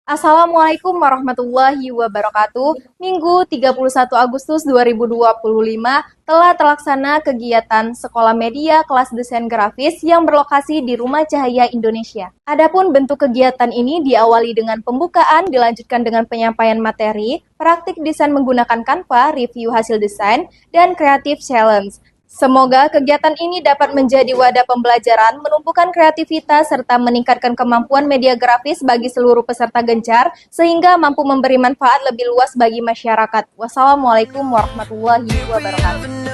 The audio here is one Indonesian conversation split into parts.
Assalamualaikum warahmatullahi wabarakatuh. Minggu 31 Agustus 2025 telah terlaksana kegiatan Sekolah Media kelas desain grafis yang berlokasi di Rumah Cahaya Indonesia. Adapun bentuk kegiatan ini diawali dengan pembukaan, dilanjutkan dengan penyampaian materi, praktik desain menggunakan Canva, review hasil desain, dan creative challenge. Semoga kegiatan ini dapat menjadi wadah pembelajaran, menumbuhkan kreativitas, serta meningkatkan kemampuan media grafis bagi seluruh peserta Gencar, sehingga mampu memberi manfaat lebih luas bagi masyarakat. Wassalamualaikum warahmatullahi wabarakatuh.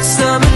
Summer